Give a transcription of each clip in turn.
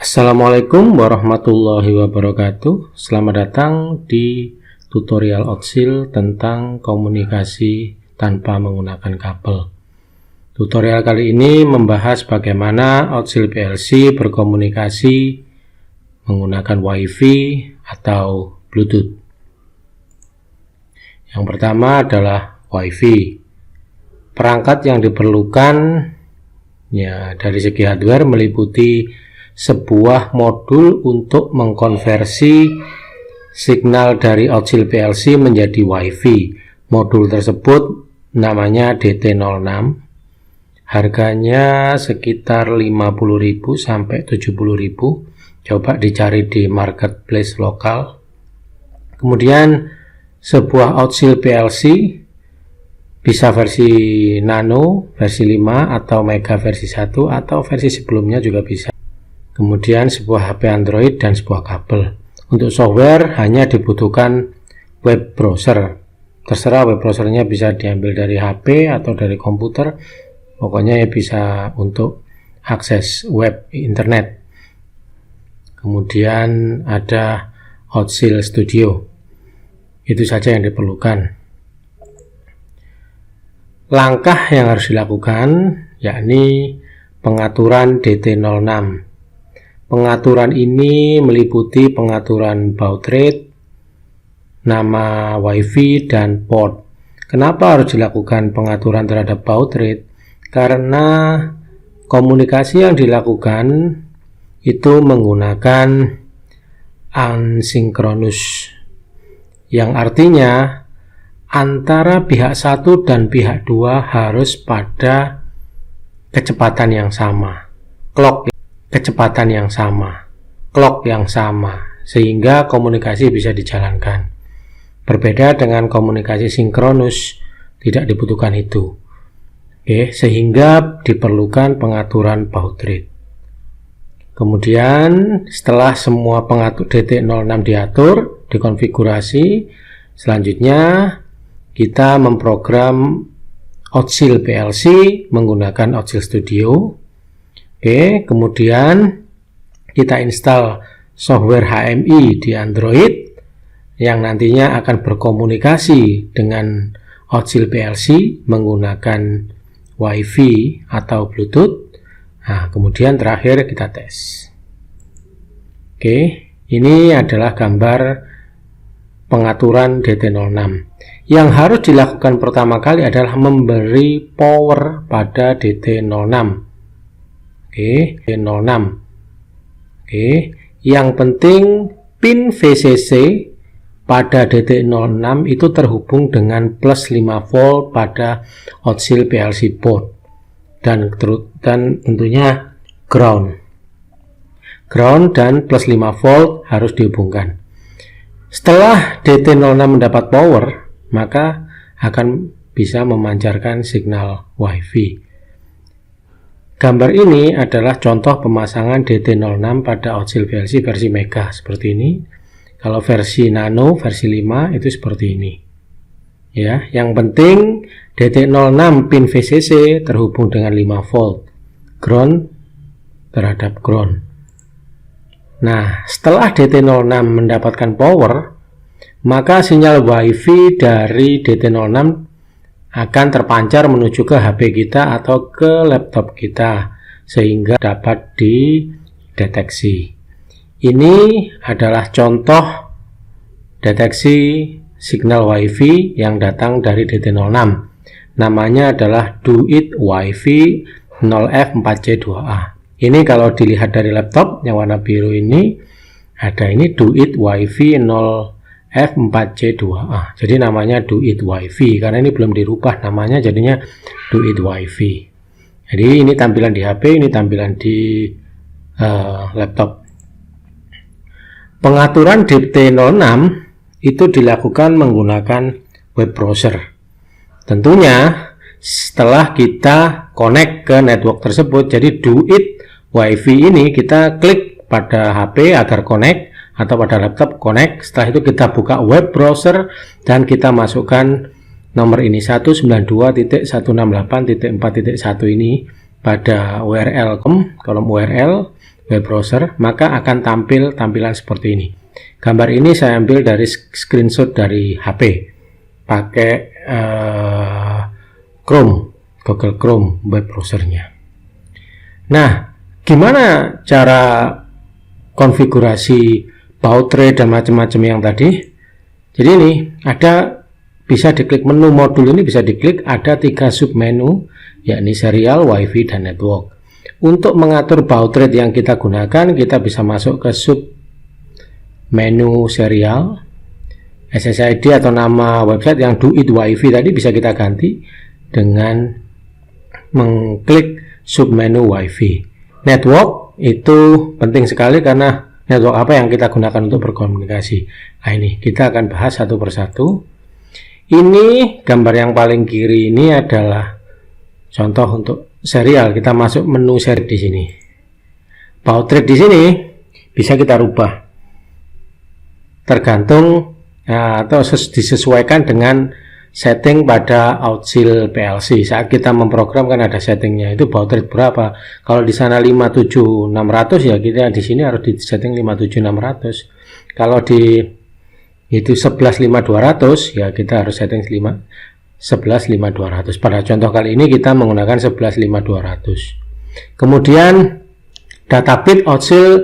Assalamualaikum warahmatullahi wabarakatuh. Selamat datang di tutorial Otsil tentang komunikasi tanpa menggunakan kabel. Tutorial kali ini membahas bagaimana Otsil PLC berkomunikasi menggunakan WiFi atau Bluetooth. Yang pertama adalah WiFi. Perangkat yang diperlukan dari segi hardware meliputi sebuah modul untuk mengkonversi signal dari Otsil PLC menjadi WiFi. Modul tersebut namanya DT06. Harganya sekitar 50.000 sampai 70.000. Coba dicari di marketplace lokal. Kemudian sebuah Otsil PLC bisa versi nano, versi 5 atau mega versi 1 atau versi sebelumnya juga bisa. Kemudian sebuah HP Android dan sebuah kabel. Untuk software hanya dibutuhkan web browser. Terserah web browsernya bisa diambil dari HP atau dari komputer. Pokoknya ya bisa untuk akses web internet. Kemudian ada Otsil Studio. Itu saja yang diperlukan. Langkah yang harus dilakukan yakni pengaturan DT06. Pengaturan ini meliputi pengaturan baud rate, nama WiFi, dan port. Kenapa harus dilakukan pengaturan terhadap baud rate? Karena komunikasi yang dilakukan itu menggunakan asinkronus, yang artinya antara pihak 1 dan pihak 2 harus pada kecepatan yang sama, clock yang sama, sehingga komunikasi bisa dijalankan. Berbeda dengan komunikasi sinkronus, tidak dibutuhkan itu. Sehingga diperlukan pengaturan baud rate. Kemudian setelah semua pengatur DT06 diatur, dikonfigurasi, selanjutnya kita memprogram Otsil PLC menggunakan Otsil Studio. Kemudian kita install software HMI di Android yang nantinya akan berkomunikasi dengan Otsil PLC menggunakan WiFi atau Bluetooth. Nah, kemudian terakhir kita tes. Ini adalah gambar pengaturan DT06. Yang harus dilakukan pertama kali adalah memberi power pada DT06. DT06. Yang penting pin VCC pada DT06 itu terhubung dengan plus 5 volt pada Otsil PLC board dan tentunya ground dan plus 5 volt harus dihubungkan. Setelah DT06 mendapat power, maka akan bisa memancarkan signal WiFi. Gambar ini adalah contoh pemasangan DT06 pada Otsil PLC versi Mega seperti ini. Kalau versi Nano, versi 5 itu seperti ini. Ya, yang penting DT06 pin VCC terhubung dengan 5 volt, ground terhadap ground. Nah, setelah DT06 mendapatkan power, maka sinyal WiFi dari DT06 akan terpancar menuju ke HP kita atau ke laptop kita sehingga dapat dideteksi. Ini adalah contoh deteksi signal WiFi yang datang dari DT06. Namanya adalah DoIT WiFi 0F4C2A. Ini kalau dilihat dari laptop yang warna biru ini, ada ini DoIT WiFi 0F4C2A. Jadi namanya DoIT WiFi karena ini belum dirubah namanya, jadinya DoIT WiFi. Jadi ini tampilan di HP, ini tampilan di laptop. Pengaturan DT06 itu dilakukan menggunakan web browser. Tentunya setelah kita connect ke network tersebut, jadi DoIT WiFi ini kita klik pada HP agar connect atau pada laptop connect. Setelah itu kita buka web browser dan kita masukkan nomor ini 192.168.4.1 ini pada URL kolom URL web browser, maka akan tampil tampilan seperti ini. Gambar ini saya ambil dari screenshot dari HP pakai Chrome, Google Chrome web browsernya. Nah, gimana cara konfigurasi baud rate dan macam-macam yang tadi? Jadi ini bisa diklik menu modul, ini bisa diklik, ada 3 submenu, yakni serial, wifi, dan network. Untuk mengatur baud rate yang kita gunakan, kita bisa masuk ke sub menu serial, SSID atau nama website yang do it wifi tadi bisa kita ganti dengan mengklik submenu wifi. Network itu penting sekali karena network apa yang kita gunakan untuk berkomunikasi. Nah, ini kita akan bahas satu persatu. Ini gambar yang paling kiri ini adalah contoh untuk serial. Kita masuk menu serial di sini. Baud rate di sini bisa kita rubah tergantung atau disesuaikan dengan setting pada Outsil PLC. Saat kita memprogram kan ada settingnya, itu baud rate berapa. Kalau di sana 57600 ya kita di sini harus di setting 57600. Kalau di itu 115200 ya kita harus setting 115200. Pada contoh kali ini kita menggunakan 115200. Kemudian data bit Outsil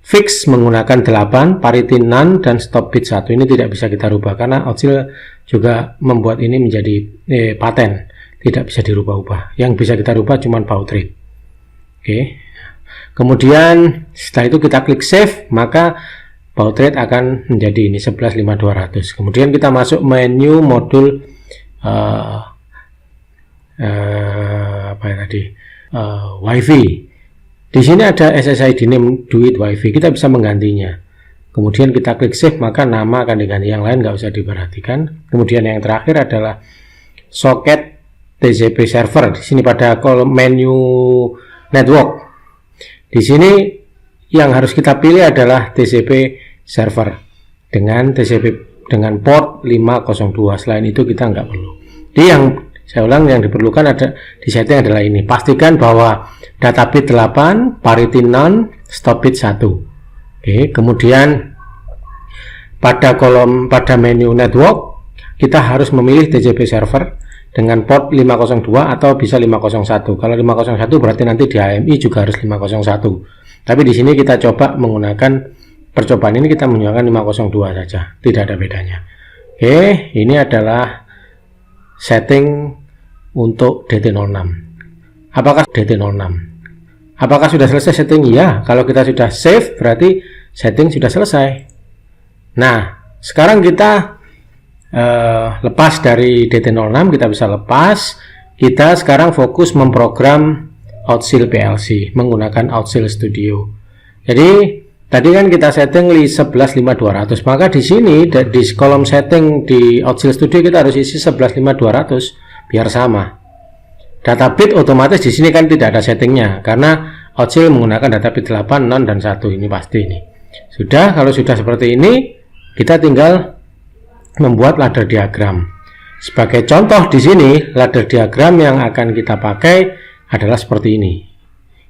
fix menggunakan 8, parity none, dan stop bit 1. Ini tidak bisa kita rubah karena Outsil juga membuat ini menjadi paten, tidak bisa dirubah-ubah. Yang bisa kita rubah cuma baud rate. Oke. Kemudian setelah itu kita klik save, maka baud rate akan menjadi ini 115200. Kemudian kita masuk menu modul wifi. Di sini ada SSID name do it wifi, kita bisa menggantinya. Kemudian kita klik save, maka nama akan diganti, yang lain nggak usah diperhatikan. Kemudian yang terakhir adalah socket TCP server. Di sini pada kolom menu network. Di sini yang harus kita pilih adalah TCP server dengan port 502. Selain itu kita nggak perlu. Jadi yang saya ulang, yang diperlukan ada di setting adalah ini. Pastikan bahwa data bit 8, parity none, stop bit 1. Oke, kemudian pada menu network kita harus memilih TCP server dengan port 502 atau bisa 501. Kalau 501 berarti nanti di HMI juga harus 501. Tapi di sini kita coba menggunakan percobaan ini, kita menggunakan 502 saja, tidak ada bedanya. Oke, ini adalah setting untuk DT06. Apakah DT06? Apakah sudah selesai setting? Ya, kalau kita sudah save berarti setting sudah selesai. Nah, sekarang kita lepas dari DT06, kita bisa lepas. Kita sekarang fokus memprogram Outsil PLC menggunakan Outsil Studio. Jadi tadi kan kita setting 115200, maka di sini di kolom setting di Outsil Studio kita harus isi 115200 biar sama. Data bit otomatis di sini kan tidak ada settingnya karena Outsil menggunakan data bit 8, 0, dan 1. Ini pasti ini. Sudah, kalau sudah seperti ini, kita tinggal membuat ladder diagram. Sebagai contoh di sini, ladder diagram yang akan kita pakai adalah seperti ini.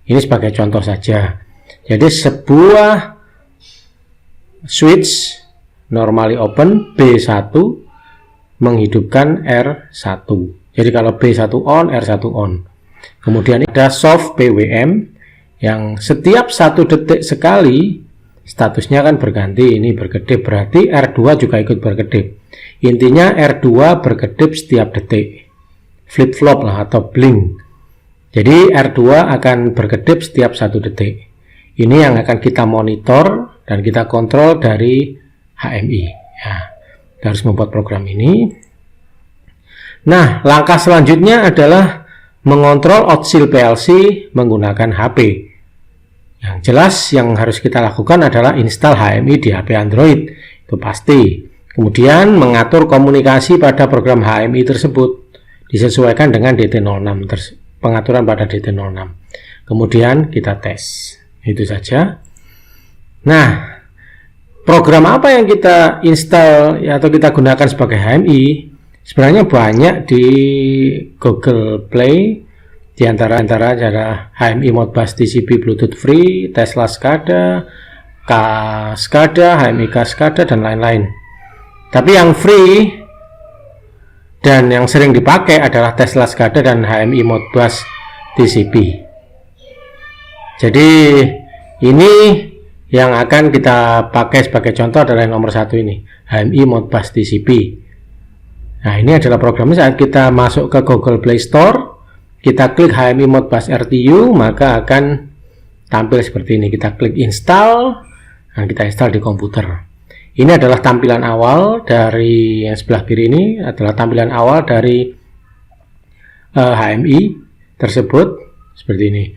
Ini sebagai contoh saja. Jadi sebuah switch normally open B1 menghidupkan R1. Jadi kalau B1 on, R1 on. Kemudian ada soft PWM yang setiap 1 detik sekali statusnya kan berganti, ini berkedip, berarti R2 juga ikut berkedip. Intinya R2 berkedip setiap detik, flip flop lah atau blink. Jadi R2 akan berkedip setiap 1 detik. Ini yang akan kita monitor dan kita kontrol dari HMI. Ya, kita harus membuat program ini. Nah, langkah selanjutnya adalah mengontrol Outsil PLC menggunakan HP. Yang jelas yang harus kita lakukan adalah install HMI di HP Android, itu pasti. Kemudian mengatur komunikasi pada program HMI tersebut disesuaikan dengan DT06, pengaturan pada DT06. Kemudian kita tes, itu saja. Nah, program apa yang kita install atau kita gunakan sebagai HMI? Sebenarnya banyak di Google Play Di antara adalah HMI Modbus TCP Bluetooth Free, Tesla SCADA, SCADA, HMI SCADA, dan lain-lain. Tapi yang free dan yang sering dipakai adalah Tesla SCADA dan HMI Modbus TCP. Jadi ini yang akan kita pakai sebagai contoh adalah yang nomor 1 ini, HMI Modbus TCP. Nah, ini adalah programnya. Saat kita masuk ke Google Play Store, kita klik HMI Modbus RTU, maka akan tampil seperti ini. Kita klik install, dan kita install di komputer. Ini adalah tampilan awal dari yang sebelah kiri ini, adalah tampilan awal dari HMI tersebut, seperti ini.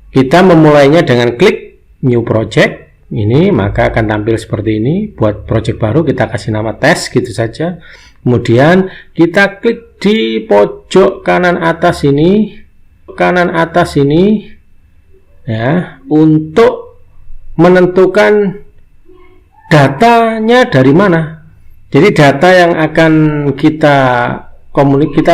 Kita memulainya dengan klik New Project, ini maka akan tampil seperti ini. Buat project baru kita kasih nama tes gitu saja. Kemudian kita klik di pojok kanan atas ini, ya, untuk menentukan datanya dari mana. Jadi data yang akan kita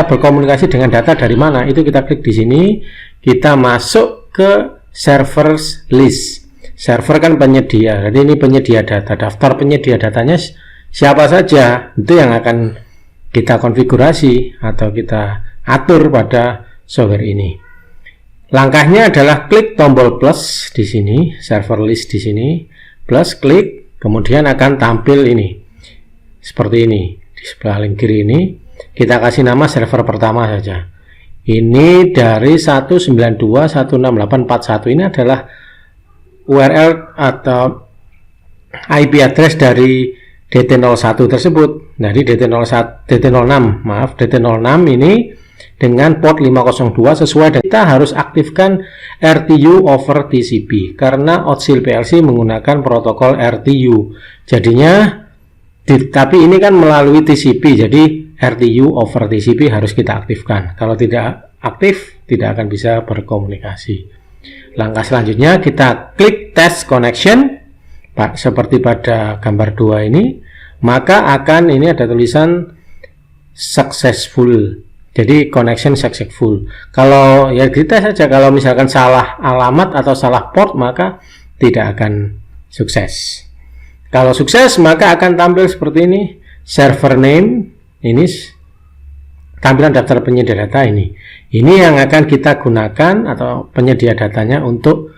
berkomunikasi dengan data dari mana, itu kita klik di sini. Kita masuk ke servers list. Server kan penyedia, jadi ini penyedia data. Daftar penyedia datanya siapa saja, itu yang akan kita konfigurasi atau kita atur pada software ini. Langkahnya adalah klik tombol plus di sini, server list di sini, plus klik, kemudian akan tampil ini seperti ini. Di sebelah kiri ini kita kasih nama server pertama saja. Ini dari 192.168.41, ini adalah URL atau IP address dari DT01 tersebut. Nah, di DT06 ini dengan port 502 sesuai dengan kita harus aktifkan RTU over TCP karena Otsil PLC menggunakan protokol RTU. Jadinya tapi ini kan melalui TCP, jadi RTU over TCP harus kita aktifkan. Kalau tidak aktif, tidak akan bisa berkomunikasi. Langkah selanjutnya kita klik test connection, Pak, seperti pada gambar 2 ini, maka akan ini ada tulisan successful. Jadi connection successful. Kalau ya kita saja, kalau misalkan salah alamat atau salah port, maka tidak akan sukses. Kalau sukses, maka akan tampil seperti ini, server name, ini tampilan daftar penyedia data ini. Ini yang akan kita gunakan atau penyedia datanya untuk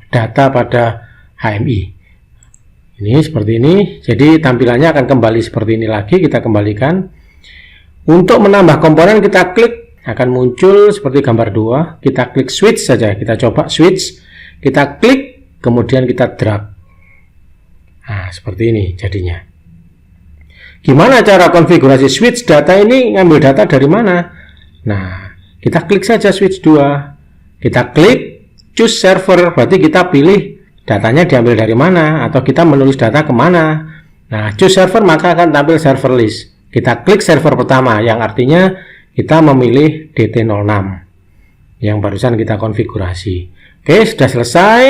data pada HMI. Ini seperti ini. Jadi tampilannya akan kembali seperti ini lagi. Kita kembalikan. Untuk menambah komponen kita klik, akan muncul seperti gambar 2. Kita klik switch saja. Kita coba switch. Kita klik, kemudian kita drag. Nah, seperti ini jadinya. Gimana cara konfigurasi switch data ini? Ngambil data dari mana? Nah, kita klik saja switch 2. Kita klik choose server, berarti kita pilih datanya diambil dari mana, atau kita menulis data kemana. Nah, choose server, maka akan tampil server list. Kita klik server pertama, yang artinya kita memilih DT06 yang barusan kita konfigurasi. Oke, sudah selesai.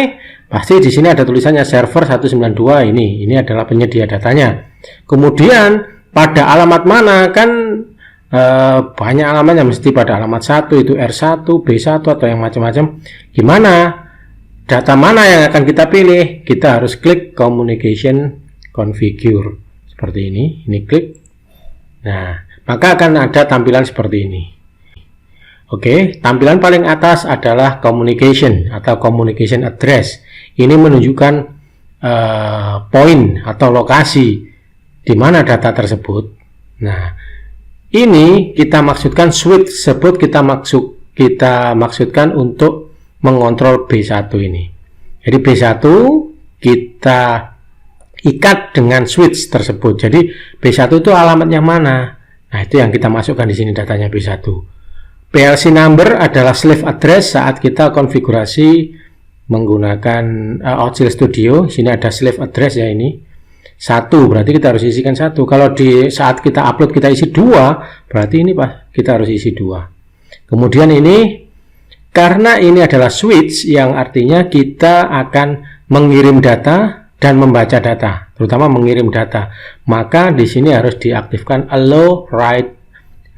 Pasti di sini ada tulisannya server 192 ini. Ini adalah penyedia datanya. Kemudian pada alamat mana, kan banyak alamatnya, mesti pada alamat 1 itu R1, B1 atau yang macam-macam. Gimana? Data mana yang akan kita pilih? Kita harus klik communication configure. Seperti ini. Ini klik. Nah, maka akan ada tampilan seperti ini. Oke, tampilan paling atas adalah communication atau communication address. Ini menunjukkan poin atau lokasi di mana data tersebut. Nah, ini kita maksudkan switch tersebut kita maksudkan untuk mengontrol B1 ini. Jadi B1 kita ikat dengan switch tersebut. Jadi B1 itu alamatnya mana? Nah, itu yang kita masukkan di sini datanya B1. PLC number adalah slave address saat kita konfigurasi menggunakan Otsil Studio. Sini ada slave address ya, ini 1, berarti kita harus isikan 1. Kalau di saat kita upload kita isi 2, berarti ini Pak, kita harus isi 2. Kemudian ini karena ini adalah switch yang artinya kita akan mengirim data dan membaca data, terutama mengirim data, maka di sini harus diaktifkan allow write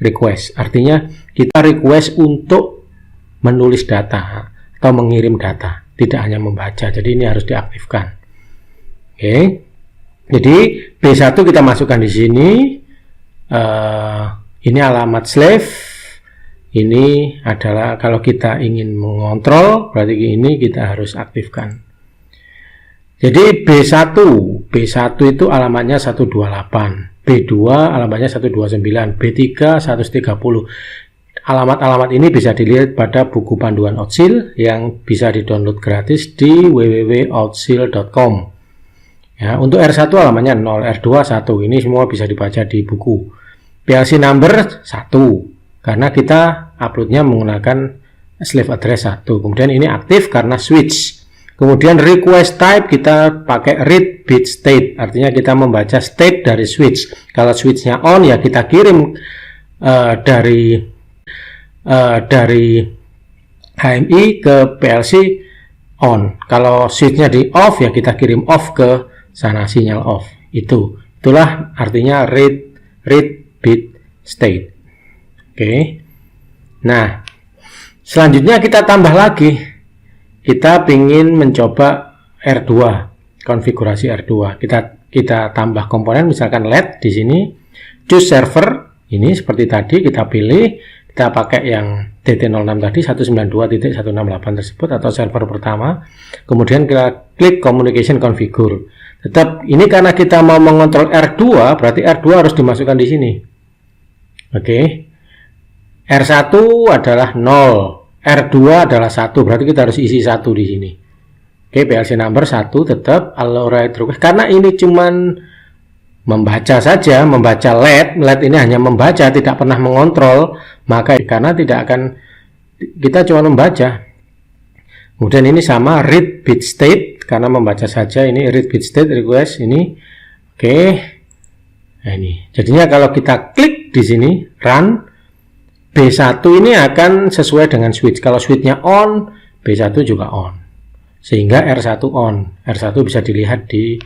request. Artinya kita request untuk menulis data atau mengirim data, tidak hanya membaca. Jadi ini harus diaktifkan. Oke. Jadi B1 kita masukkan di sini. Ini alamat slave. Ini adalah kalau kita ingin mengontrol, berarti ini kita harus aktifkan. Jadi B1 itu alamatnya 128, B2 alamatnya 129, B3 130. Alamat-alamat ini bisa dilihat pada buku panduan Outsil yang bisa di-download gratis di www.outsil.com. Ya, untuk R1 alamatnya 0, R2 1. Ini semua bisa dibaca di buku. PLC number 1 karena kita uploadnya menggunakan slave address 1. Kemudian ini aktif karena switch. Kemudian request type kita pakai read bit state, artinya kita membaca state dari switch. Kalau switchnya on ya kita kirim dari HMI ke PLC on. Kalau switchnya di off ya kita kirim off ke sana, sinyal off. Itulah artinya read bit state. Oke. Nah, selanjutnya kita tambah lagi. Kita ingin mencoba R2, konfigurasi R2. Kita tambah komponen, misalkan LED di sini. Choose server, ini seperti tadi kita pilih. Kita pakai yang DT06 tadi, 192.168 tersebut atau server pertama. Kemudian kita klik communication configure. Tetap ini karena kita mau mengontrol R2, berarti R2 harus dimasukkan di sini. Oke. R1 adalah 0, R2 adalah 1, berarti kita harus isi 1 di sini. Oke, PLC number 1 tetap allow write request. Karena ini cuman membaca saja, membaca LED ini hanya membaca, tidak pernah mengontrol, maka karena tidak akan, kita cuma membaca. Kemudian ini sama read bit state, karena membaca saja, ini read bit state request ini. Oke. Nah ini, jadinya kalau kita klik di sini run, B1 ini akan sesuai dengan switch. Kalau switchnya on, B1 juga on. Sehingga R1 on. R1 bisa dilihat di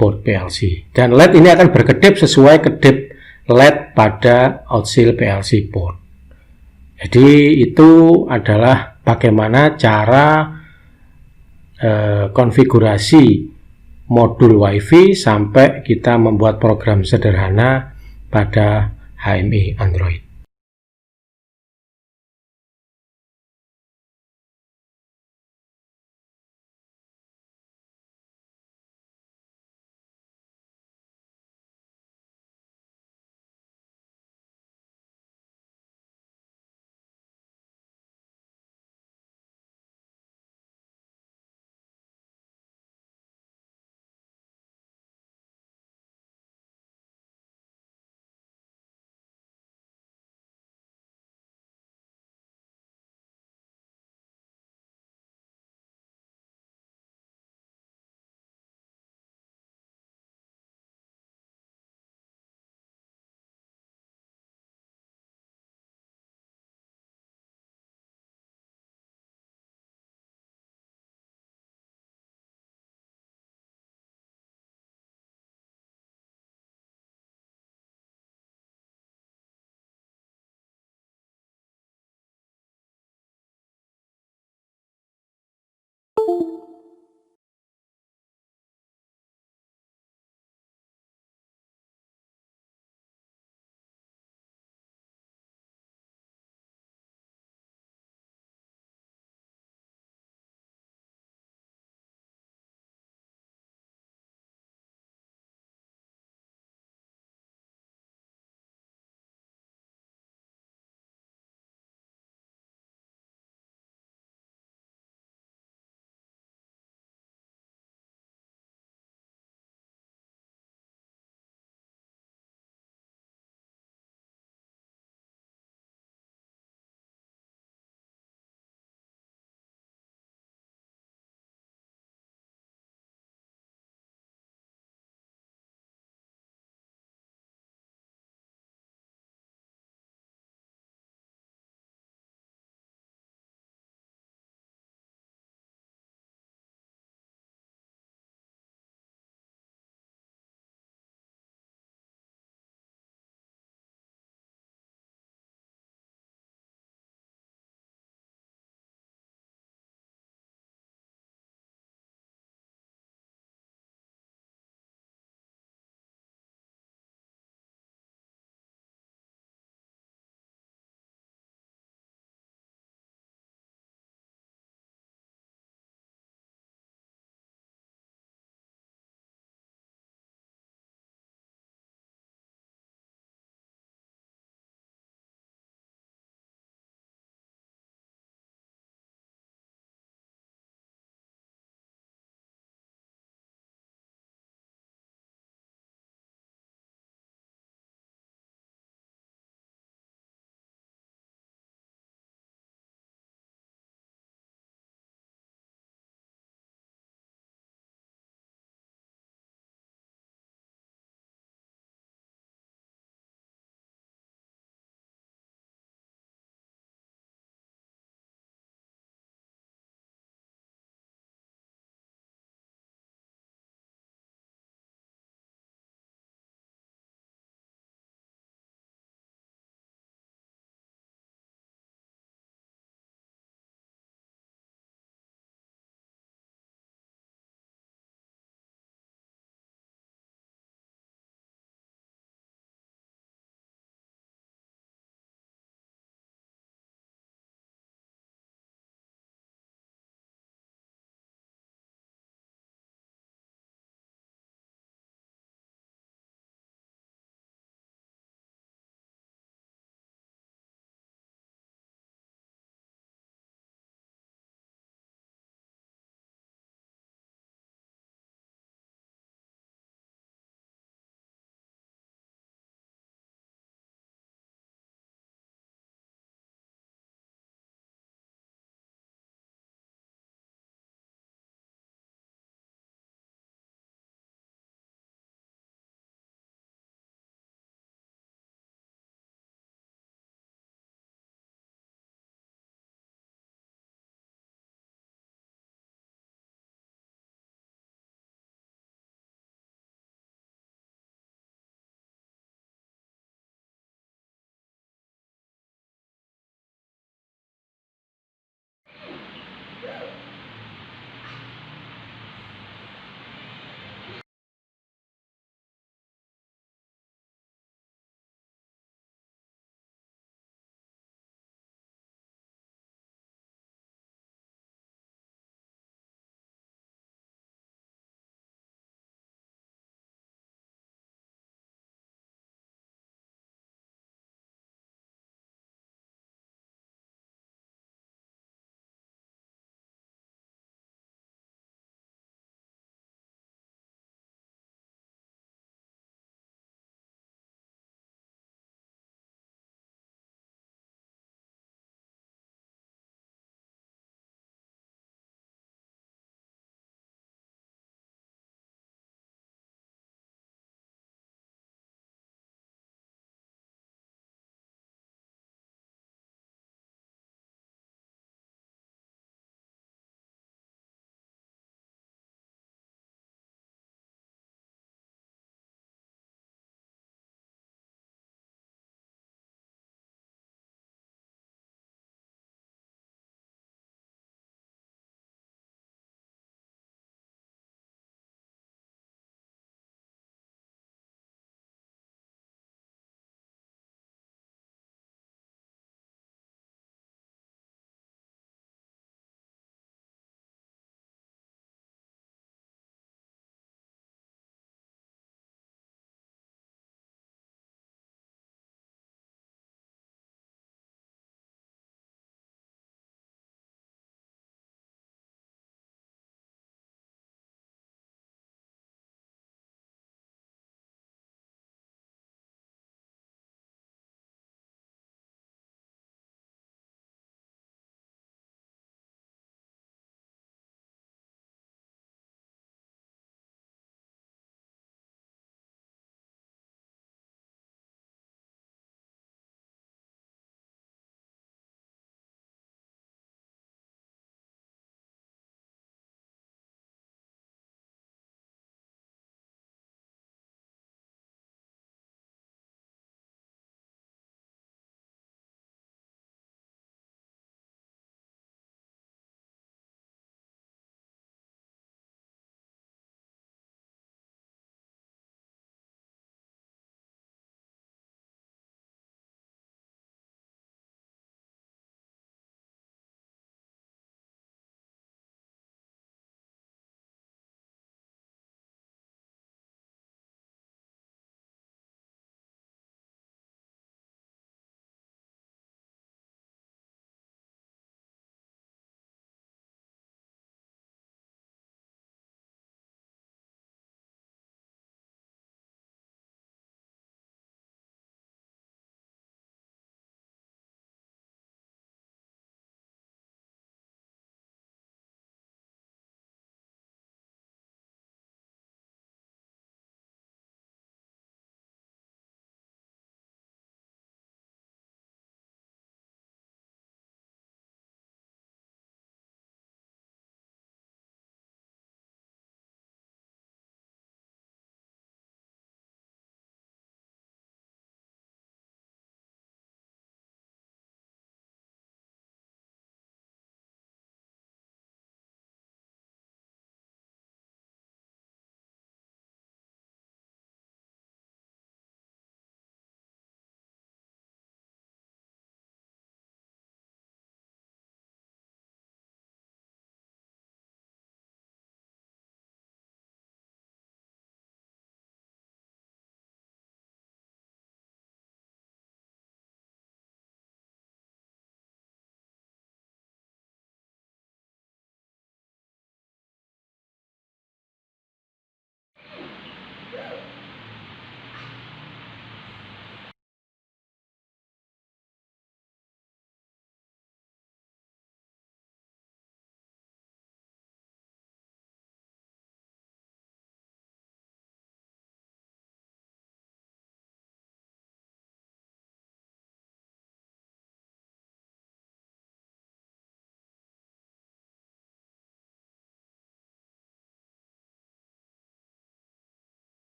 port PLC. Dan LED ini akan berkedip sesuai kedip LED pada Outsil PLC port. Jadi itu adalah bagaimana cara konfigurasi modul WiFi sampai kita membuat program sederhana pada HMI Android.